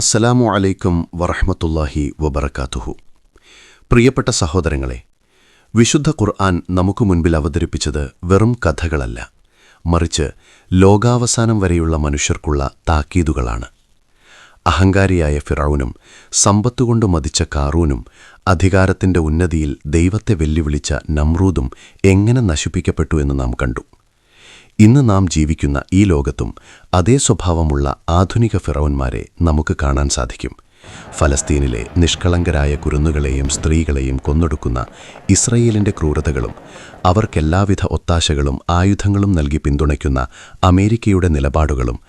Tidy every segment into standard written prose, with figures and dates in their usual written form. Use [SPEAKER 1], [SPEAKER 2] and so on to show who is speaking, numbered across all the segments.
[SPEAKER 1] അസ്സലാമു അലൈക്കും വറഹ്മത്തുള്ളാഹി വബറകാതുഹു. പ്രിയപ്പെട്ട സഹോദരങ്ങളെ, വിശുദ്ധ ഖുർആൻ നമുക്ക് മുൻപിൽ അവതരിപ്പിച്ചത് വെറും കഥകളല്ല, മറിച്ച് ലോകാവസാനം വരെയുള്ള മനുഷ്യർക്കുള്ള താക്കീതുകളാണ്. അഹങ്കാരിയായ ഫിറഔനും സമ്പത്തുകൊണ്ട് മതിച്ച കാറൂനും അധികാരത്തിന്റെ ഉന്നതിയിൽ ദൈവത്തെ വെല്ലുവിളിച്ച നമ്രൂദും എങ്ങനെ നശിപ്പിക്കപ്പെട്ടു എന്ന് നാം കണ്ടു. ഇന്ന് നാം ജീവിക്കുന്ന ഈ ലോകത്തും അതേ സ്വഭാവമുള്ള ആധുനിക ഫിറൗന്മാരെ നമുക്ക് കാണാൻ സാധിക്കും. ഫലസ്തീനിലെ നിഷ്കളങ്കരായ കുരുന്നുകളെയും സ്ത്രീകളെയും കൊന്നൊടുക്കുന്ന ഇസ്രയേലിന്റെ ക്രൂരതകളും അവർക്കെല്ലാവിധ ഒത്താശകളും ആയുധങ്ങളും നൽകി പിന്തുണയ്ക്കുന്ന അമേരിക്കയുടെ നിലപാടുകളും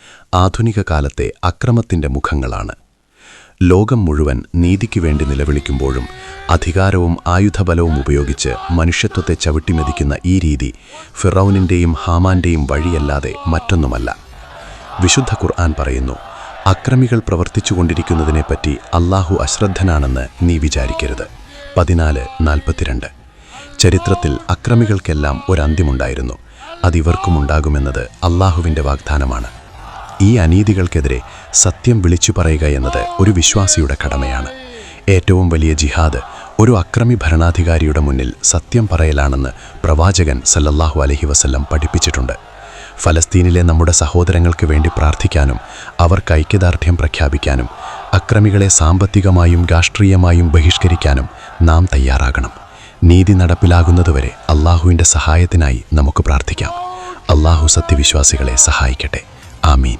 [SPEAKER 1] ആധുനിക കാലത്തെ അക്രമത്തിന്റെ മുഖങ്ങളാണ്. ലോകം മുഴുവൻ നീതിക്ക് വേണ്ടി നിലവിളിക്കുമ്പോഴും അധികാരവും ആയുധബലവും ഉപയോഗിച്ച് മനുഷ്യത്വത്തെ ചവിട്ടിമെതിക്കുന്ന ഈ രീതി ഫിറൗനിന്റെയും ഹാമാന്റെയും വഴിയല്ലാതെ മറ്റൊന്നുമല്ല. വിശുദ്ധ ഖുർആൻ പറയുന്നു, അക്രമികൾ പ്രവർത്തിച്ചുകൊണ്ടിരിക്കുന്നതിനെപ്പറ്റി അല്ലാഹു അശ്രദ്ധനാണെന്ന് നീ വിചാരിക്കരുത്. 14:42. ചരിത്രത്തിൽ അക്രമികൾക്കെല്ലാം ഒരന്ത്യമുണ്ടായിരുന്നു. അതിവർക്കുമുണ്ടാകുമെന്നത് അല്ലാഹുവിൻ്റെ വാഗ്ദാനമാണ്. ഈ അനീതികൾക്കെതിരെ സത്യം വിളിച്ചു പറയുക എന്നത് ഒരു വിശ്വാസിയുടെ കടമയാണ്. ഏറ്റവും വലിയ ജിഹാദ് ഒരു അക്രമി ഭരണാധികാരിയുടെ മുന്നിൽ സത്യം പറയലാണെന്ന് പ്രവാചകൻ സല്ലല്ലാഹു അലൈഹി വസല്ലം പഠിപ്പിച്ചിട്ടുണ്ട്. ഫലസ്തീനിലെ നമ്മുടെ സഹോദരങ്ങൾക്ക് വേണ്ടി പ്രാർത്ഥിക്കാനും അവർക്ക് ഐക്യദാർഢ്യം പ്രഖ്യാപിക്കാനും അക്രമികളെ സാമ്പത്തികമായും രാഷ്ട്രീയമായും ബഹിഷ്കരിക്കാനും നാം തയ്യാറാകണം. നീതി നടപ്പിലാകുന്നതുവരെ അല്ലാഹുവിൻ്റെ സഹായത്തിനായി നമുക്ക് പ്രാർത്ഥിക്കാം. അല്ലാഹു സത്യവിശ്വാസികളെ സഹായിക്കട്ടെ. ആമീൻ.